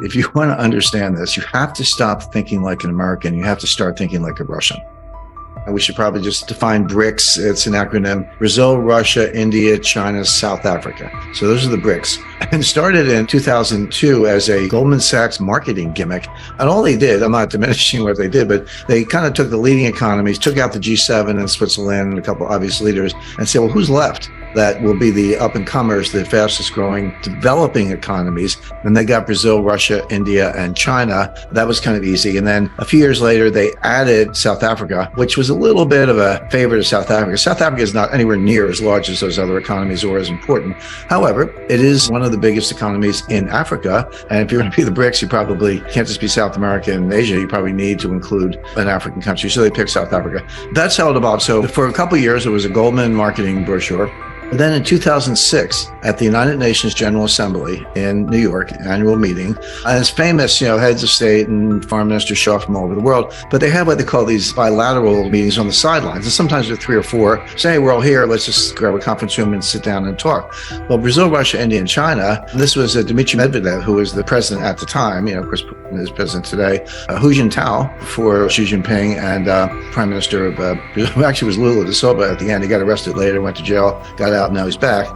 If you want to understand this, you have to stop thinking like an American. You have to start thinking like a Russian. And we should probably just define BRICS. It's an acronym: Brazil, Russia, India, China, South Africa. So those are the BRICS. And started in 2002 as a Goldman Sachs marketing gimmick. And all they did, I'm not diminishing what they did, but they kind of took the leading economies, took out the G7 and Switzerland and a couple of obvious leaders, and said, well, who's left that will be the up-and-comers, the fastest growing developing economies? And they got Brazil, Russia, India, and China. That was kind of easy. And then a few years later, they added South Africa, which was a little bit of a favorite of South Africa. South Africa is not anywhere near as large as those other economies or as important. However, it is one of the biggest economies in Africa. And if you're going to be the BRICS, you probably can't just be South America and Asia. You probably need to include an African country. So they picked South Africa. That's how it evolved. So for a couple of years, it was a Goldman marketing brochure. And then in 2006, at the United Nations General Assembly in New York, annual meeting, and it's famous, heads of state and foreign ministers show up from all over the world, but they have what they call these bilateral meetings on the sidelines. And sometimes there are 3 or 4, say, hey, we're all here, let's just grab a conference room and sit down and talk. Well, Brazil, Russia, India, and China, this was Dmitry Medvedev, who was the president at the time, of course, is president today, Hu Jintao for Xi Jinping, and Prime Minister of Brazil, actually was Lula da Silva at the end. He got arrested later, went to jail, got out, now he's back,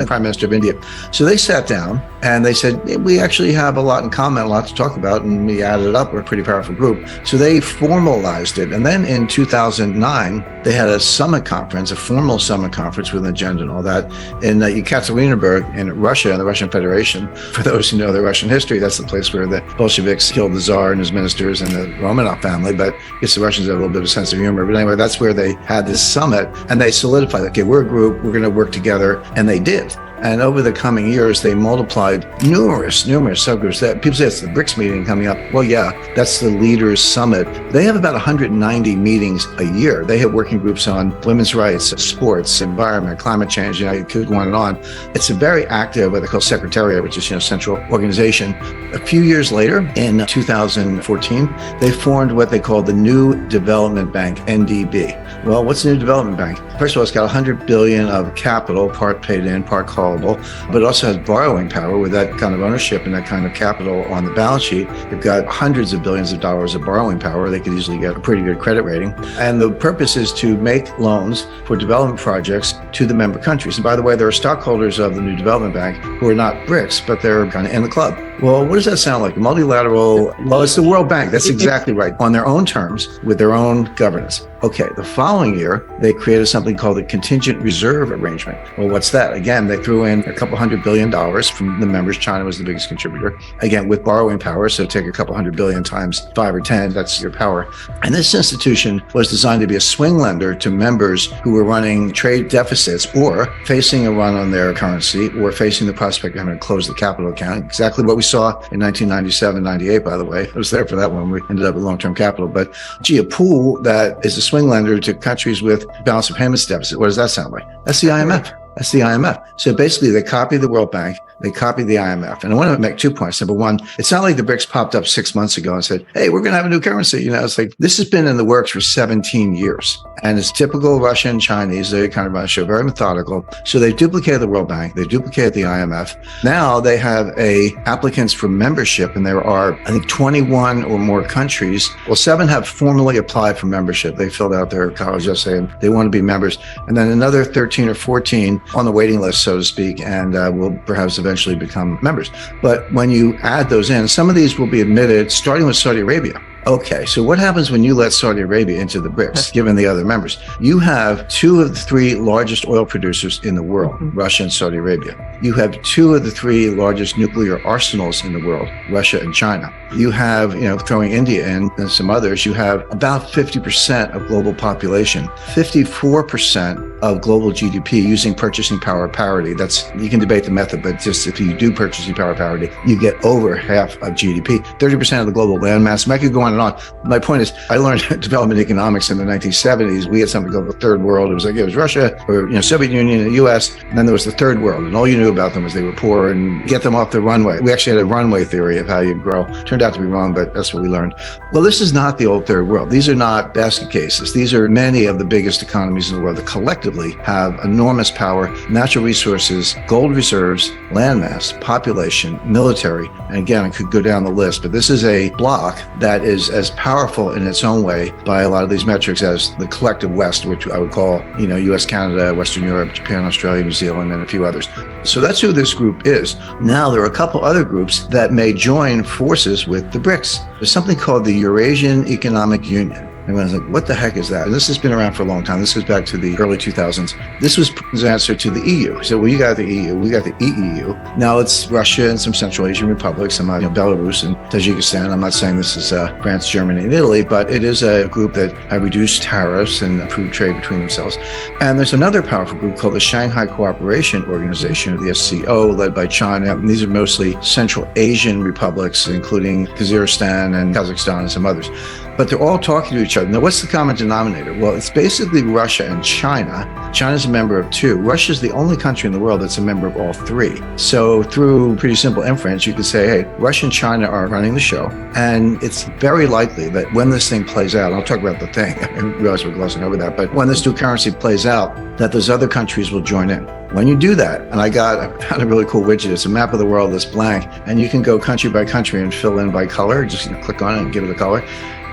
Prime Minister of India. So they sat down and they said, we actually have a lot in common, a lot to talk about, and we added it up. We're a pretty powerful group. So they formalized it. And then in 2009, they had a summit conference, a formal summit conference with an agenda and all that in Ekaterinburg in Russia, in the Russian Federation. For those who know their Russian history, that's the place where the Bolsheviks killed the Tsar and his ministers and the Romanov family. But I guess the Russians have a little bit of a sense of humor. But anyway, that's where they had this summit, and they solidified, okay, we're a group, we're going to work together, and they did. And over the coming years, they multiplied numerous subgroups. That people say it's the BRICS meeting coming up. Well, yeah, that's the Leaders Summit. They have about 190 meetings a year. They have working groups on women's rights, sports, environment, climate change. You could go on and on. It's a very active, what they call secretariat, which is central organization. A few years later, in 2014, they formed what they call the New Development Bank, NDB. Well, what's the New Development Bank? First of all, it's got 100 billion of capital, part paid in, part callable, but it also has borrowing power. With that kind of ownership and that kind of capital on the balance sheet, they've got hundreds of billions of dollars of borrowing power. They could easily get a pretty good credit rating. And the purpose is to make loans for development projects to the member countries. And by the way, there are stockholders of the New Development Bank who are not BRICS, but they're kind of in the club. Well, what does that sound like? Multilateral, well, it's the World Bank. That's exactly right. On their own terms, with their own governance. Okay, the following year, they created something called the Contingent Reserve Arrangement. Well, what's that? Again, they threw in a couple $100 billion from the members. China was the biggest contributor. Again, with borrowing power, so take a couple $100 billion times 5 or 10, that's your power. And this institution was designed to be a swing lender to members who were running trade deficits or facing a run on their currency or facing the prospect of having to close the capital account. Exactly what we saw in 1997, 98, by the way. I was there for that one. We ended up with long-term capital. But gee, a pool that is a swing lender to countries with balance of payments deficit, what does that sound like? That's the IMF. That's the IMF. So basically, they copied the World Bank, they copied the IMF. And I want to make 2 points. Number one, it's not like the BRICS popped up 6 months ago and said, hey, we're going to have a new currency. It's like, this has been in the works for 17 years. And it's typical Russian, Chinese. They kind of run a show, very methodical. So they duplicated the World Bank. They duplicated the IMF. Now they have applicants for membership. And there are, I think, 21 or more countries. Well, 7 have formally applied for membership. They filled out their college essay and they want to be members. And then another 13 or 14 on the waiting list, so to speak, and will perhaps eventually become members. But when you add those in, some of these will be admitted, starting with Saudi Arabia. Okay, so what happens when you let Saudi Arabia into the BRICS, given the other members? You have 2 of the 3 largest oil producers in the world, Russia and Saudi Arabia. You have 2 of the 3 largest nuclear arsenals in the world, Russia and China. You have, throwing India in and some others, you have about 50% of global population, 54% of global GDP using purchasing power parity. That's, you can debate the method, but just if you do purchasing power parity, you get over half of GDP, 30% of the global landmass. I could go on and on. My point is, I learned development economics in the 1970s. We had something called the third world. It was like, it was Russia or, Soviet Union and the US. And then there was the third world. And all you knew about them was they were poor and get them off the runway. We actually had a runway theory of how you grow. Turned out to be wrong, but that's what we learned. Well, this is not the old third world. These are not basket cases. These are many of the biggest economies in the world that collectively have enormous power, natural resources, gold reserves, landmass, population, military. And again, I could go down the list, but this is a bloc that is as powerful in its own way by a lot of these metrics as the collective West, which I would call, US, Canada, Western Europe, Japan, Australia, New Zealand, and a few others. So that's who this group is. Now, there are a couple other groups that may join forces with the BRICS. There's something called the Eurasian Economic Union. Everyone's like, what the heck is that? And this has been around for a long time. This goes back to the early 2000s. This was Putin's answer to the EU. So, well, you got the EU, we got the EEU. Now it's Russia and some Central Asian republics, some Belarus and Tajikistan. I'm not saying this is France, Germany, and Italy, but it is a group that have reduced tariffs and improved trade between themselves. And there's another powerful group called the Shanghai Cooperation Organization, or the SCO, led by China. And these are mostly Central Asian republics, including Kyrgyzstan and Kazakhstan and some others. But they're all talking to each other. Now, what's the common denominator? Well, it's basically Russia and China. China's a member of two. Russia's the only country in the world that's a member of all three. So through pretty simple inference, you could say, hey, Russia and China are running the show. And it's very likely that when this thing plays out, I'll talk about the thing, I realize we're glossing over that, but when this dual currency plays out, that those other countries will join in. When you do that, and I found a really cool widget, it's a map of the world that's blank, and you can go country by country and fill in by color, just click on it and give it a color.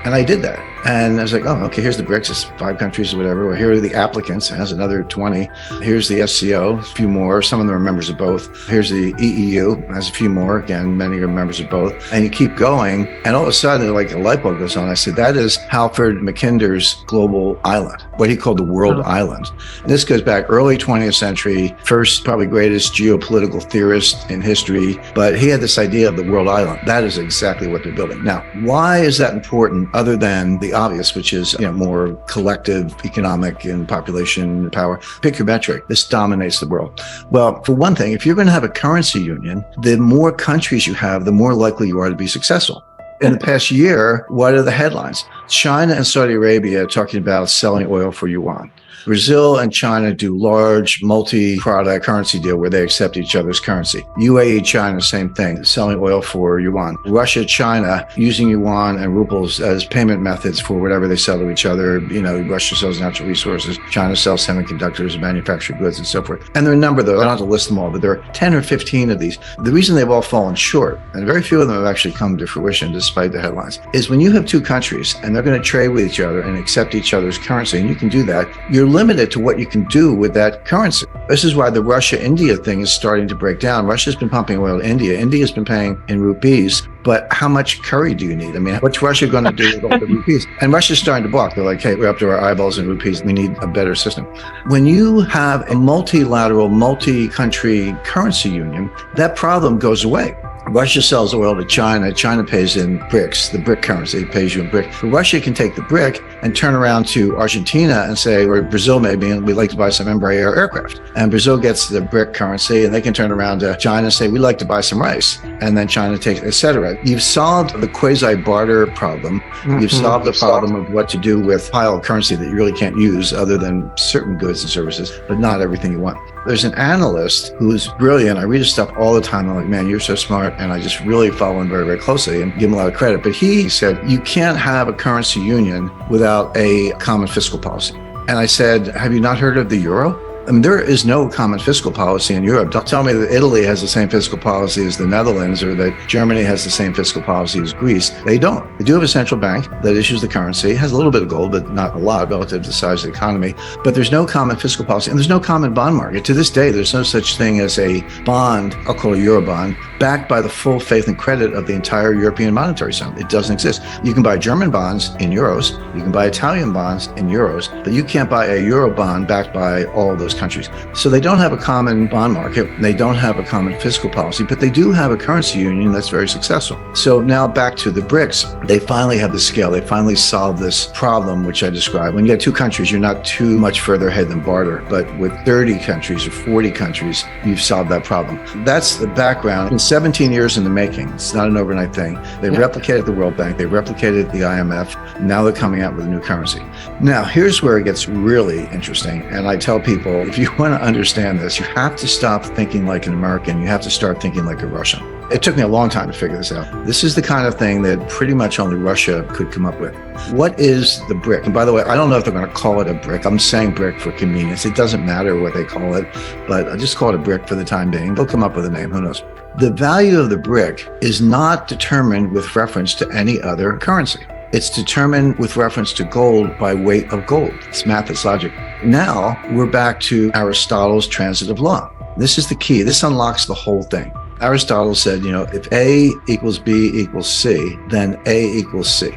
And I did that. And I was like, oh, okay, here's the BRICS, it's 5 countries or whatever. Well, here are the applicants, it has another 20. Here's the SCO, a few more. Some of them are members of both. Here's the EEU, has a few more. Again, many are members of both. And you keep going. And all of a sudden, like a light bulb goes on. I said, that is Halford Mackinder's global island, what he called the world island. And this goes back early 20th century, first, probably greatest geopolitical theorist in history. But he had this idea of the world island. That is exactly what they're building. Now, why is that important other than the obvious, which is more collective economic and population power? Pick your metric. This dominates the world. Well, for one thing, if you're going to have a currency union, the more countries you have, the more likely you are to be successful. In the past year, what are the headlines? China and Saudi Arabia talking about selling oil for yuan. Brazil and China do large multi-product currency deal where they accept each other's currency. UAE, China, same thing, selling oil for yuan. Russia, China, using yuan and rubles as payment methods for whatever they sell to each other. Russia sells natural resources, China sells semiconductors, manufactured goods, and so forth. And there are a number of those. I don't have to list them all, but there are 10 or 15 of these. The reason they've all fallen short, and very few of them have actually come to fruition despite the headlines, is when you have two countries and they're going to trade with each other and accept each other's currency, and you can do that, you're limited to what you can do with that currency. This is why the Russia-India thing is starting to break down. Russia's been pumping oil to India. India's been paying in rupees. But how much curry do you need? I mean, what's Russia going to do with all the rupees? And Russia's starting to balk. They're like, hey, we're up to our eyeballs in rupees. We need a better system. When you have a multilateral, multi-country currency union, that problem goes away. Russia sells oil to China. China pays in BRICS, the BRIC currency, pays you in BRIC. But Russia can take the BRIC and turn around to Argentina and say, or Brazil maybe, and we'd like to buy some Embraer aircraft. And Brazil gets the BRIC currency, and they can turn around to China and say, we'd like to buy some rice. And then China takes, et cetera. You've solved the quasi-barter problem. You've solved the problem of what to do with pile of currency that you really can't use other than certain goods and services, but not everything you want. There's an analyst who's brilliant. I read his stuff all the time. I'm like, man, you're so smart. And I just really follow him very, very closely and give him a lot of credit. But he said, you can't have a currency union without a common fiscal policy. And I said, have you not heard of the euro? I mean, there is no common fiscal policy in Europe. Don't tell me that Italy has the same fiscal policy as the Netherlands or that Germany has the same fiscal policy as Greece. They don't. They do have a central bank that issues the currency. It has a little bit of gold, but not a lot relative to the size of the economy. But there's no common fiscal policy, and there's no common bond market. To this day, there's no such thing as a bond, I'll call it a Eurobond, backed by the full faith and credit of the entire European monetary zone. It doesn't exist. You can buy German bonds in euros. You can buy Italian bonds in euros, but you can't buy a Euro bond backed by all those those countries. So they don't have a common bond market. They don't have a common fiscal policy, but they do have a currency union that's very successful. So now back to the BRICS, they finally have the scale. They finally solved this problem, which I described. When you get two countries, you're not too much further ahead than barter. But with 30 countries or 40 countries, you've solved that problem. That's the background. It's been 17 years in the making. It's not an overnight thing. They replicated the World Bank. They replicated the IMF. Now they're coming out with a new currency. Now, here's where it gets really interesting. And I tell people, if you want to understand this, you have to stop thinking like an American. You have to start thinking like a Russian. It took me a long time to figure this out. This is the kind of thing that pretty much only Russia could come up with. What is the BRIC? And by the way, I don't know if they're going to call it a BRIC. I'm saying BRIC for convenience. It doesn't matter what they call it, but I just call it a BRIC for the time being. They'll come up with a name. Who knows? The value of the BRIC is not determined with reference to any other currency. It's determined with reference to gold by weight of gold. It's math, it's logic. Now we're back to Aristotle's transitive law. This is the key. This unlocks the whole thing. Aristotle said, if A equals B equals C, then A equals C.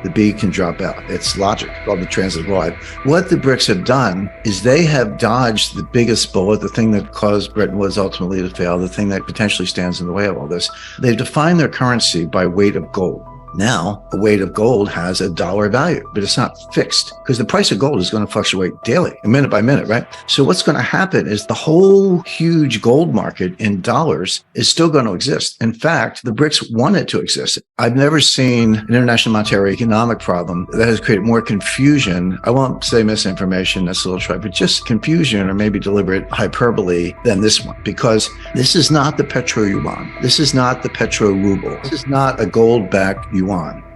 The B can drop out. It's logic, called the transitive law. What the BRICS have done is they have dodged the biggest bullet, the thing that caused Bretton Woods ultimately to fail, the thing that potentially stands in the way of all this. They've defined their currency by weight of gold. Now, a weight of gold has a dollar value, but it's not fixed because the price of gold is going to fluctuate daily, minute by minute, right? So what's going to happen is the whole huge gold market in dollars is still going to exist. In fact, the BRICS want it to exist. I've never seen an international monetary economic problem that has created more confusion. I won't say misinformation, that's a little trite, but just confusion or maybe deliberate hyperbole than this one, because this is not the petro yuan. This is not the petro ruble. This is not a gold-backed yuan.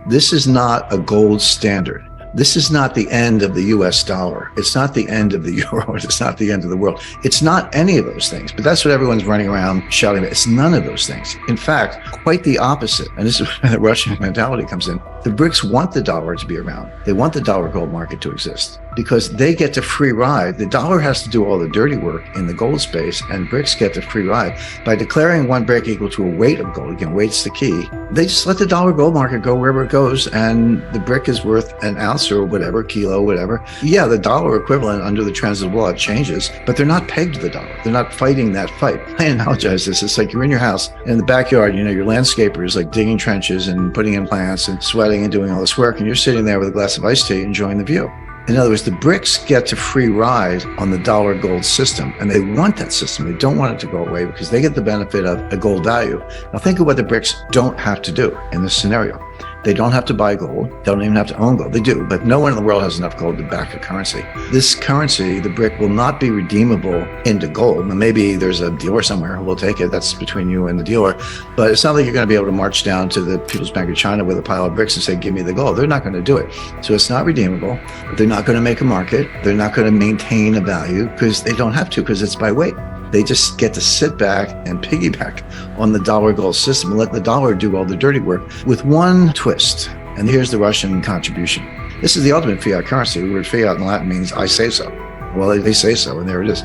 This is not a gold standard. This is not the end of the US dollar. It's not the end of the euro. It's not the end of the world. It's not any of those things. But that's what everyone's running around shouting about. It's none of those things. In fact, quite the opposite. And this is where the Russian mentality comes in. The BRICS want the dollar to be around. They want the dollar gold market to exist because they get the free ride. The dollar has to do all the dirty work in the gold space, and BRICS get the free ride. By declaring one BRIC equal to a weight of gold, again, weight's the key, they just let the dollar gold market go wherever it goes, and the BRIC is worth an ounce or whatever, kilo, whatever. Yeah, the dollar equivalent under the transitive law changes, but they're not pegged to the dollar. They're not fighting that fight. I analogize this. It's like you're in your house, and in the backyard, your landscaper is like digging trenches and putting in plants and sweating and doing all this work, and you're sitting there with a glass of iced tea enjoying the view. In other words, the BRICS get to free ride on the dollar gold system, and they want that system. They don't want it to go away because they get the benefit of a gold value. Now think of what the BRICS don't have to do in this scenario. They don't have to buy gold. They don't even have to own gold. They do, but no one in the world has enough gold to back a currency. This currency, the BRIC, will not be redeemable into gold. Now, maybe there's a dealer somewhere who will take it. That's between you and the dealer. But it's not like you're going to be able to march down to the People's Bank of China with a pile of bricks and say, give me the gold. They're not going to do it. So it's not redeemable. They're not going to make a market. They're not going to maintain a value because they don't have to, because it's by weight. They just get to sit back and piggyback on the dollar gold system and let the dollar do all the dirty work with one twist. And here's the Russian contribution. This is the ultimate fiat currency. The word fiat in Latin means I say so. Well, they say so, and there it is.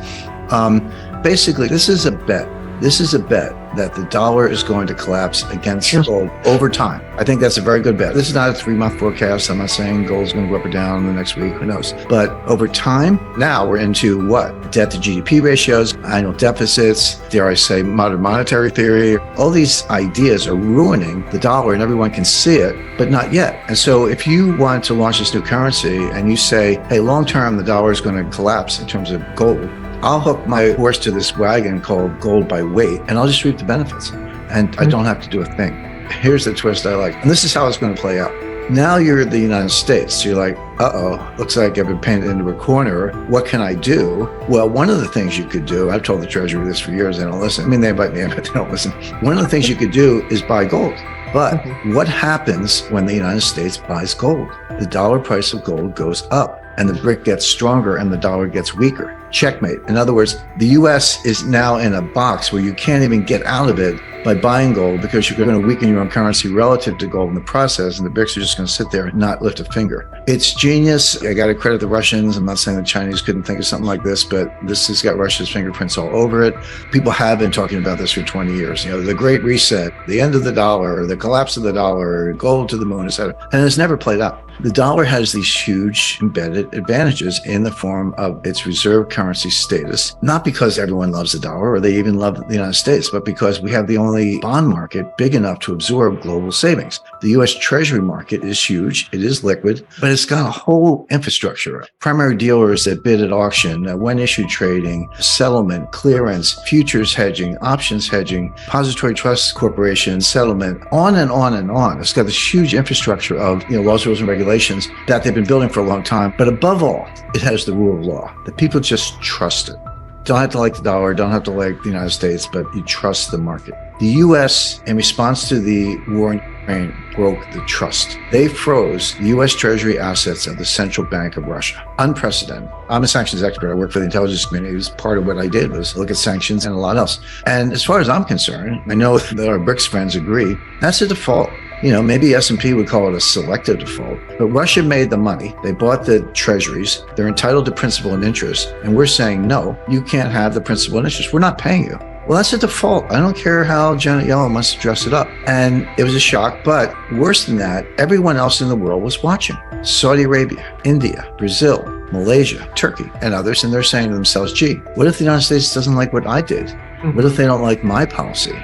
Basically, this is a bet. This is a bet that the dollar is going to collapse against gold over time. I think that's a very good bet. This is not a 3-month forecast. I'm not saying gold's going to go up or down in the next week. Who knows? But over time, now we're into what? Debt to GDP ratios, annual deficits, dare I say, modern monetary theory. All these ideas are ruining the dollar, and everyone can see it, but not yet. And so if you want to launch this new currency and you say, hey, long term, the dollar is going to collapse in terms of gold, I'll hook my horse to this wagon called gold by weight, and I'll just reap the benefits. And I don't have to do a thing. Here's the twist I like. And this is how it's going to play out. Now you're the United States. So you're like, looks like I've been painted into a corner. What can I do? Well, one of the things you could do, I've told the Treasury this for years, they don't listen. I mean, they invite me in, but they don't listen. One of the things you could do is buy gold. But what happens when the United States buys gold? The dollar price of gold goes up, and the BRIC gets stronger and the dollar gets weaker. Checkmate. In other words, the US is now in a box where you can't even get out of it by buying gold because you're going to weaken your own currency relative to gold in the process, and the BRICS are just going to sit there and not lift a finger. It's genius. I got to credit the Russians. I'm not saying the Chinese couldn't think of something like this, but this has got Russia's fingerprints all over it. People have been talking about this for 20 years. The Great Reset, the end of the dollar, the collapse of the dollar, gold to the moon, etc. And it's never played out. The dollar has these huge embedded advantages in the form of its reserve currency currency status, not because everyone loves the dollar or they even love the United States, but because we have the only bond market big enough to absorb global savings. The U.S. Treasury market is huge. It is liquid, but it's got a whole infrastructure. Primary dealers that bid at auction, when issue trading, settlement, clearance, futures hedging, options hedging, depository trust corporation, settlement, on and on and on. It's got this huge infrastructure of laws, rules, and regulations that they've been building for a long time. But above all, it has the rule of law. The people just trust it. Don't have to like the dollar, don't have to like the United States, but you trust the market. The U.S., in response to the war in Ukraine, broke the trust. They froze the U.S. Treasury assets of the Central Bank of Russia. Unprecedented. I'm a sanctions expert. I work for the intelligence community. It was part of what I did was look at sanctions and a lot else. And as far as I'm concerned, I know that our BRICS friends agree, that's a default. Maybe S&P would call it a selective default, but Russia made the money. They bought the treasuries. They're entitled to principal and interest. And we're saying, no, you can't have the principal and interest. We're not paying you. Well, that's a default. I don't care how Janet Yellen wants to dress it up. And it was a shock. But worse than that, everyone else in the world was watching. Saudi Arabia, India, Brazil, Malaysia, Turkey, and others. And they're saying to themselves, gee, what if the United States doesn't like what I did? What if they don't like my policy?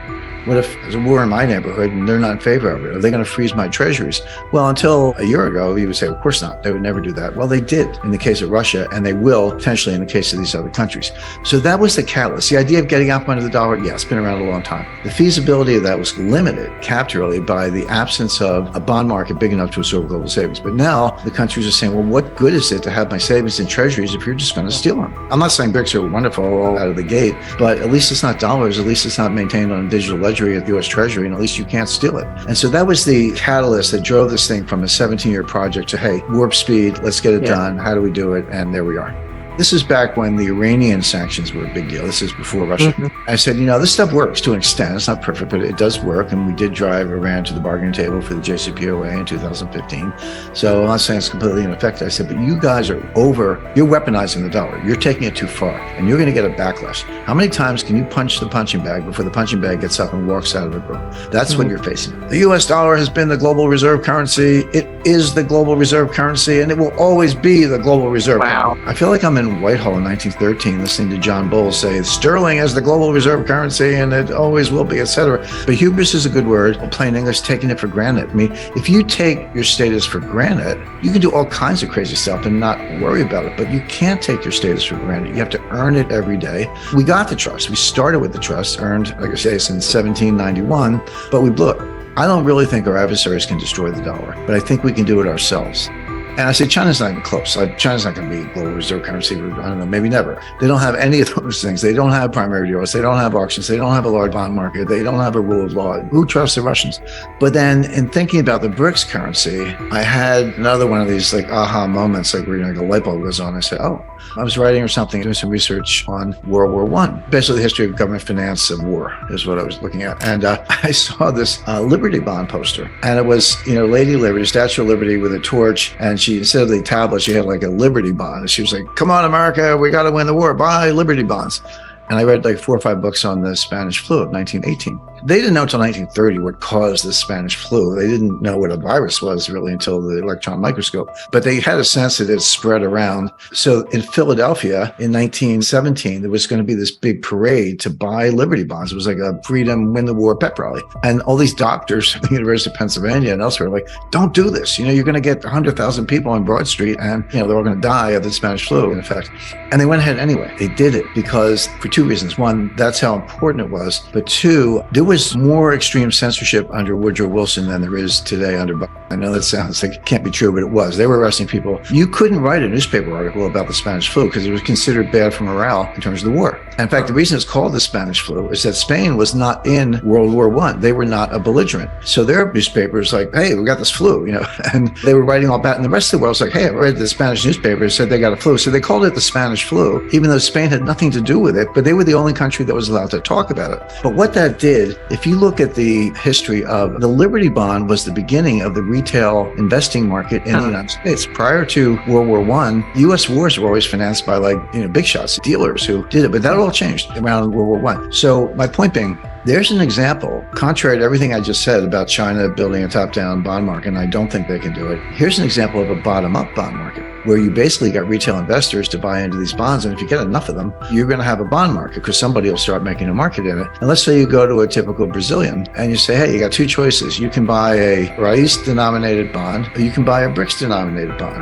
What if there's a war in my neighborhood and they're not in favor of it? Are they going to freeze my treasuries? Well, until a year ago, you would say, of course not. They would never do that. Well, they did in the case of Russia, and they will potentially in the case of these other countries. So that was the catalyst. The idea of getting out under the dollar, yeah, it's been around a long time. The feasibility of that was limited, capped really, by the absence of a bond market big enough to absorb global savings. But now the countries are saying, well, what good is it to have my savings in treasuries if you're just going to steal them? I'm not saying BRICS are wonderful all out of the gate, but at least it's not dollars. At least it's not maintained on a digital ledger at the U.S. Treasury, and at least you can't steal it. And so that was the catalyst that drove this thing from a 17-year project to, hey, warp speed, let's get it done. How do we do it? And there we are. This is back when the Iranian sanctions were a big deal. This is before Russia. I said, this stuff works to an extent. It's not perfect, but it does work. And we did drive Iran to the bargaining table for the JCPOA in 2015. So I'm not saying it's completely ineffective. I said, but you guys are you're weaponizing the dollar. You're taking it too far, and you're going to get a backlash. How many times can you punch the punching bag before the punching bag gets up and walks out of the room? That's what you're facing. The U.S. dollar has been the global reserve currency. It is the global reserve currency, and it will always be the global reserve. Wow. I feel like I'm in Whitehall in 1913 listening to John Bowles say sterling as the global reserve currency and it always will be, etc. But hubris is a good word. In plain English, taking it for granted. I mean, if you take your status for granted, you can do all kinds of crazy stuff and not worry about it. But you can't take your status for granted. You have to earn it every day. We got the trust. We started with the trust, earned, like I say, since 1791, but we blew it. I don't really think our adversaries can destroy the dollar, but I think we can do it ourselves. And I say China's not even close. China's not going to be global reserve currency. I don't know, maybe never. They don't have any of those things. They don't have primary dealers. They don't have auctions. They don't have a large bond market. They don't have a rule of law. Who trusts the Russians? But then in thinking about the BRICS currency, I had another one of these aha moments, like where the light bulb goes on. I said, I was writing or something, doing some research on World War I. Basically the history of government finance of war is what I was looking at. And I saw this Liberty Bond poster. And it was, Lady Liberty, Statue of Liberty with a torch. And she, instead of the tablet, she had like a Liberty bond. And she was like, come on, America, we got to win the war. Buy Liberty bonds. And I read like 4 or 5 books on the Spanish flu of 1918. They didn't know until 1930 what caused the Spanish flu. They didn't know what a virus was really until the electron microscope. But they had a sense that it spread around. So in Philadelphia in 1917, there was going to be this big parade to buy Liberty bonds. It was like a freedom, win the war pep rally. And all these doctors from the University of Pennsylvania and elsewhere were like, don't do this. You're going to get 100,000 people on Broad Street and, they're all going to die of the Spanish flu in effect. And they went ahead anyway. They did it because for 2 reasons. One, that's how important it was. But 2, there was more extreme censorship under Woodrow Wilson than there is today under Biden. I know that sounds like it can't be true, but it was. They were arresting people. You couldn't write a newspaper article about the Spanish flu because it was considered bad for morale in terms of the war. In fact, the reason it's called the Spanish flu is that Spain was not in World War I. They were not a belligerent. So their newspapers like, hey, we got this flu, and they were writing all about it. And the rest of the world was like, hey, I read the Spanish newspaper said they got a flu. So they called it the Spanish flu, even though Spain had nothing to do with it, but they were the only country that was allowed to talk about it. But what that did, if you look at the history of the Liberty Bond was the beginning of the retail investing market in the United States. Prior to World War I, U.S. wars were always financed by big shots, dealers who did it. But that all changed around World War I. So my point being, There's an example, contrary to everything I just said about China building a top-down bond market, and I don't think they can do it. Here's an example of a bottom-up bond market, where you basically got retail investors to buy into these bonds. And if you get enough of them, you're going to have a bond market because somebody will start making a market in it. And let's say you go to a typical Brazilian and you say, hey, you got two choices. You can buy a Raiz-denominated bond, or you can buy a BRICS-denominated bond.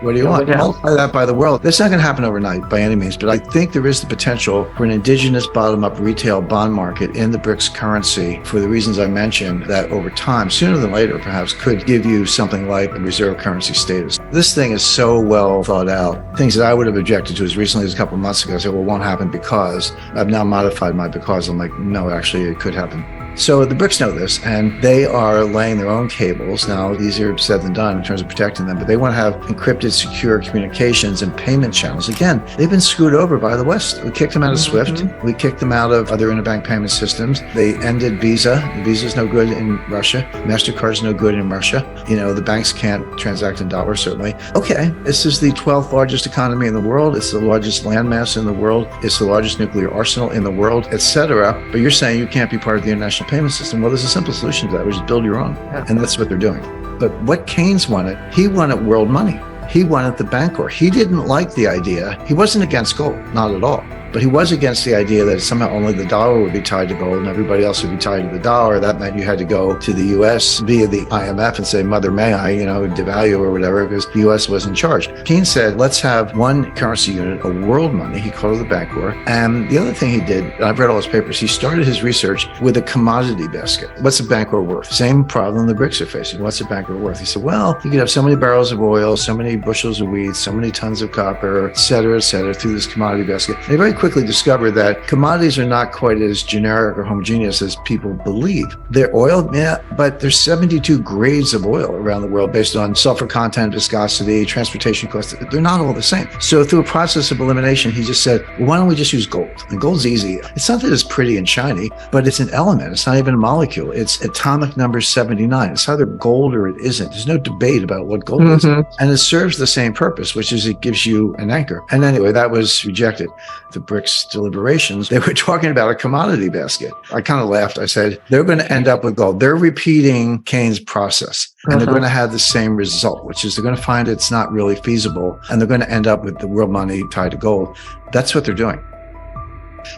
What do you want? Multiply that by the world. That's not going to happen overnight by any means, but I think there is the potential for an indigenous bottom-up retail bond market in the BRICS currency for the reasons I mentioned, that over time, sooner than later, perhaps could give you something like a reserve currency status. This thing is so well thought out. Things that I would have objected to as recently as a couple of months ago, I said, well, it won't happen because. I've now modified my because. I'm like, no, actually, it could happen. So the BRICS know this, and they are laying their own cables. Now, easier said than done in terms of protecting them, but they want to have encrypted, secure communications and payment channels. Again, they've been screwed over by the West. We kicked them out of SWIFT. We kicked them out of other interbank payment systems. They ended Visa. Visa's no good in Russia. MasterCard's no good in Russia. The banks can't transact in dollars, certainly. Okay, this is the 12th largest economy in the world. It's the largest landmass in the world. It's the largest nuclear arsenal in the world, etc. But you're saying you can't be part of the international payment system. Well, there's a simple solution to that, which is build your own. And that's what they're doing. But what Keynes wanted, he wanted world money. He wanted the Bancor. He didn't like the idea. He wasn't against gold, not at all. But he was against the idea that somehow only the dollar would be tied to gold and everybody else would be tied to the dollar. That meant you had to go to the U.S. via the IMF and say, Mother, may I, devalue or whatever, because the U.S. was in charge. Keynes said, let's have one currency unit, a world money. He called it the Bancor. And the other thing he did, and I've read all his papers, he started his research with a commodity basket. What's a Bancor worth? Same problem the BRICS are facing. What's a Bancor worth? He said, well, you could have so many barrels of oil, so many bushels of wheat, so many tons of copper, et cetera, through this commodity basket. They very quickly discovered that commodities are not quite as generic or homogeneous as people believe. They're oil, yeah, but there's 72 grades of oil around the world based on sulfur content, viscosity, transportation costs. They're not all the same. So through a process of elimination, he just said, well, why don't we just use gold? And gold's easy. It's not that it's pretty and shiny, but it's an element. It's not even a molecule. It's atomic number 79. It's either gold or it isn't. There's no debate about what gold is. And it serves the same purpose, which is it gives you an anchor. And anyway, that was rejected. The BRICS deliberations, they were talking about a commodity basket. I kind of laughed. I said, they're going to end up with gold. They're repeating Keynes' process. And they're going to have the same result, which is they're going to find it's not really feasible. And they're going to end up with the world money tied to gold. That's what they're doing.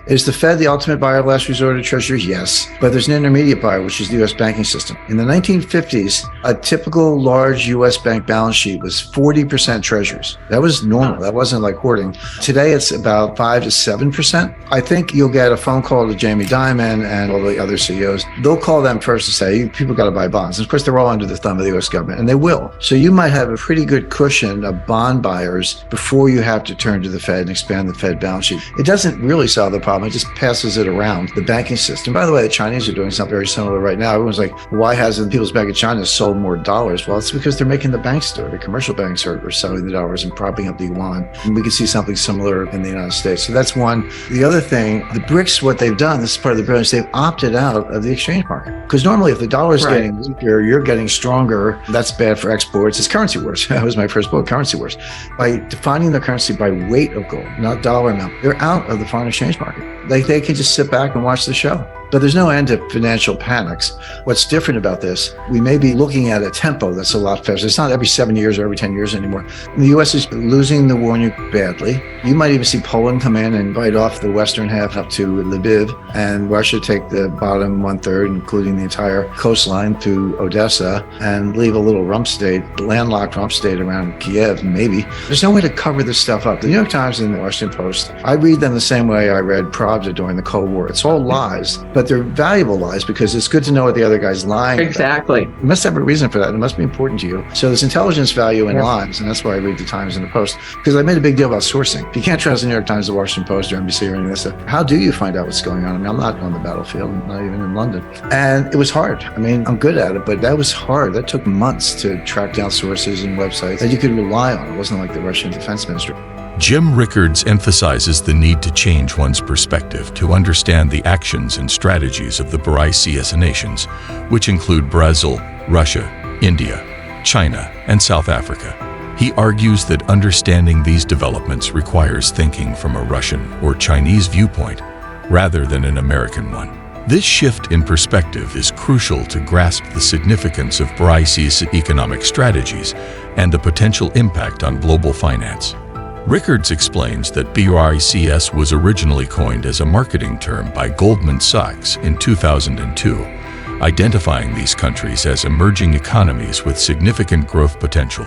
Is the Fed the ultimate buyer of last resort of treasuries? Yes. But there's an intermediate buyer, which is the U.S. banking system. In the 1950s, a typical large U.S. bank balance sheet was 40% treasuries. That was normal. That wasn't like hoarding. Today, it's about 5 to 7%. I think you'll get a phone call to Jamie Dimon and all the other CEOs. They'll call them first to say, people got to buy bonds. And of course, they're all under the thumb of the U.S. government, and they will. So you might have a pretty good cushion of bond buyers before you have to turn to the Fed and expand the Fed balance sheet. It doesn't really solve the problem. It just passes it around the banking system. By the way, the Chinese are doing something very similar right now. Everyone's like, why hasn't People's Bank of China sold more dollars? Well, it's because they're making the banks do it. The commercial banks are selling the dollars and propping up the yuan. And we can see something similar in the United States. So that's one. The other thing, the BRICS, what they've done, this is part of the brilliance, they've opted out of the exchange market. Because normally if the dollar is getting weaker, you're getting stronger. That's bad for exports. It's currency wars. That was my first book, Currency Wars. By defining the currency by weight of gold, not dollar amount, they're out of the foreign exchange market. They can just sit back and watch the show. But there's no end to financial panics. What's different about this, we may be looking at a tempo that's a lot faster. It's not every 7 years or every 10 years anymore. The U.S. is losing the war in Ukraine badly. You might even see Poland come in and bite off the western half up to Lviv, and Russia take the bottom 1/3, including the entire coastline to Odessa, and leave a little rump state, landlocked rump state around Kiev, maybe. There's no way to cover this stuff up. The New York Times and the Washington Post, I read them the same way I read Pravda during the Cold War. It's all lies, but they're valuable lies because it's good to know what the other guy's lying about. Exactly. You must have a reason for that. It must be important to you. So there's intelligence value in lies, and that's why I read the Times and the Post, because I made a big deal about sourcing. If you can't trust the New York Times, the Washington Post, or NBC, or any of this stuff, how do you find out what's going on? I mean, I'm not on the battlefield, I'm not even in London. And it was hard. I mean, I'm good at it, but that was hard. That took months to track down sources and websites that you could rely on. It wasn't like the Russian Defense Ministry. Jim Rickards emphasizes the need to change one's perspective to understand the actions and strategies of the BRICS nations, which include Brazil, Russia, India, China, and South Africa. He argues that understanding these developments requires thinking from a Russian or Chinese viewpoint rather than an American one. This shift in perspective is crucial to grasp the significance of BRICS economic strategies and the potential impact on global finance. Rickards explains that BRICS was originally coined as a marketing term by Goldman Sachs in 2002, identifying these countries as emerging economies with significant growth potential.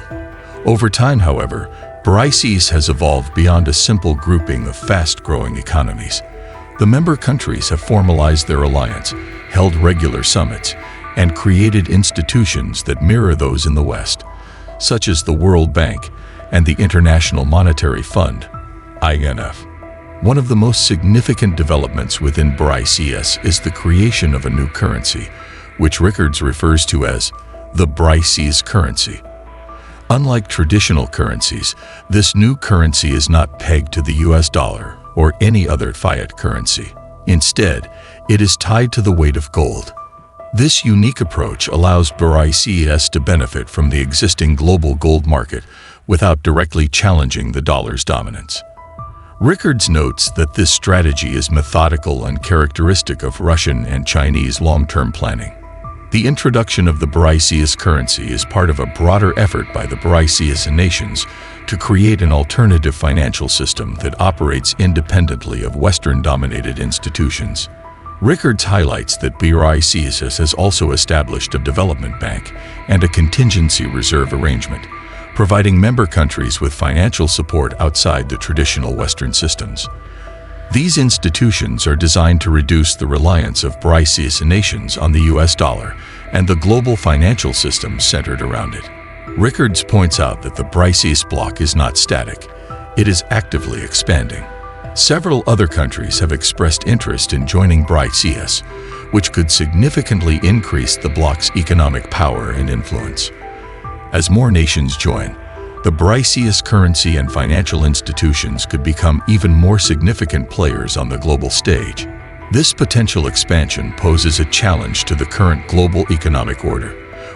Over time, however, BRICS has evolved beyond a simple grouping of fast-growing economies. The member countries have formalized their alliance, held regular summits, and created institutions that mirror those in the West, such as the World Bank and the International Monetary Fund, IMF. One of the most significant developments within BRICS is the creation of a new currency, which Rickards refers to as the BRICS currency. Unlike traditional currencies, this new currency is not pegged to the US dollar or any other fiat currency. Instead, it is tied to the weight of gold. This unique approach allows BRICS to benefit from the existing global gold market without directly challenging the dollar's dominance. Rickards notes that this strategy is methodical and characteristic of Russian and Chinese long-term planning. The introduction of the BRICS currency is part of a broader effort by the BRICS nations to create an alternative financial system that operates independently of Western-dominated institutions. Rickards highlights that BRICS has also established a development bank and a contingency reserve arrangement, providing member countries with financial support outside the traditional Western systems. These institutions are designed to reduce the reliance of BRICS nations on the US dollar and the global financial system centered around it. Rickards points out that the BRICS bloc is not static. It is actively expanding. Several other countries have expressed interest in joining BRICS, which could significantly increase the bloc's economic power and influence. As more nations join, the BRICS currency and financial institutions could become even more significant players on the global stage. This potential expansion poses a challenge to the current global economic order,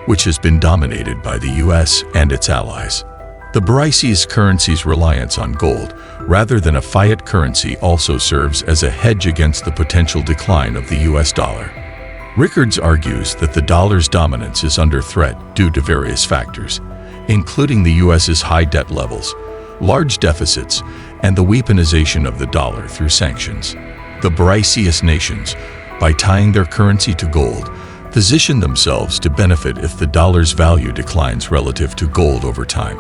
which has been dominated by the US and its allies. The BRICS currency's reliance on gold, rather than a fiat currency, also serves as a hedge against the potential decline of the US dollar. Rickards argues that the dollar's dominance is under threat due to various factors, including the US's high debt levels, large deficits, and the weaponization of the dollar through sanctions. The BRICS nations, by tying their currency to gold, position themselves to benefit if the dollar's value declines relative to gold over time.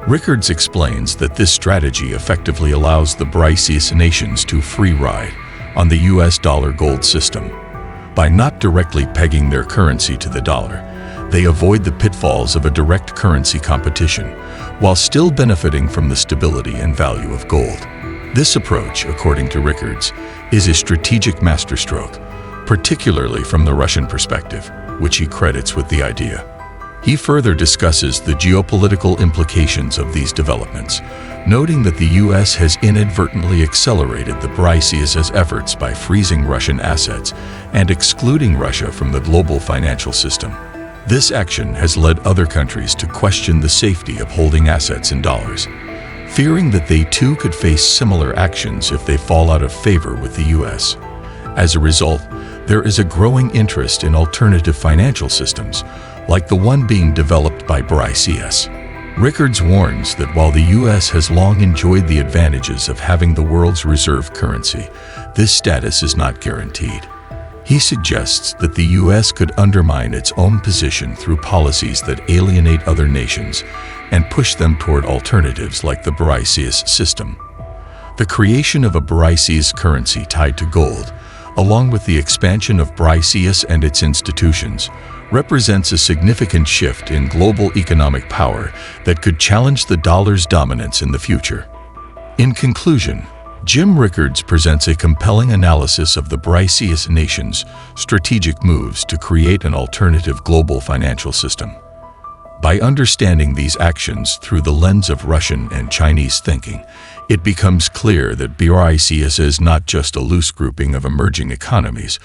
Rickards explains that this strategy effectively allows the BRICS nations to free ride on the US dollar-gold system. By not directly pegging their currency to the dollar, they avoid the pitfalls of a direct currency competition, while still benefiting from the stability and value of gold. This approach, according to Rickards, is a strategic masterstroke, particularly from the Russian perspective, which he credits with the idea. He further discusses the geopolitical implications of these developments, noting that the US has inadvertently accelerated the BRICS' efforts by freezing Russian assets and excluding Russia from the global financial system. This action has led other countries to question the safety of holding assets in dollars, fearing that they too could face similar actions if they fall out of favor with the US. As a result, there is a growing interest in alternative financial systems, like the one being developed by BRICS. Rickards warns that while the US has long enjoyed the advantages of having the world's reserve currency, this status is not guaranteed. He suggests that the US could undermine its own position through policies that alienate other nations and push them toward alternatives like the BRICS system. The creation of a BRICS currency tied to gold, along with the expansion of BRICS and its institutions, represents a significant shift in global economic power that could challenge the dollar's dominance in the future. In conclusion, Jim Rickards presents a compelling analysis of the BRICS nations' strategic moves to create an alternative global financial system. By understanding these actions through the lens of Russian and Chinese thinking, it becomes clear that BRICS is not just a loose grouping of emerging economies,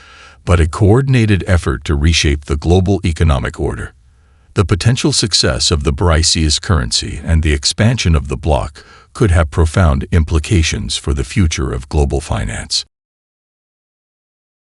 but a coordinated effort to reshape the global economic order. The potential success of the BRICS currency and the expansion of the bloc could have profound implications for the future of global finance.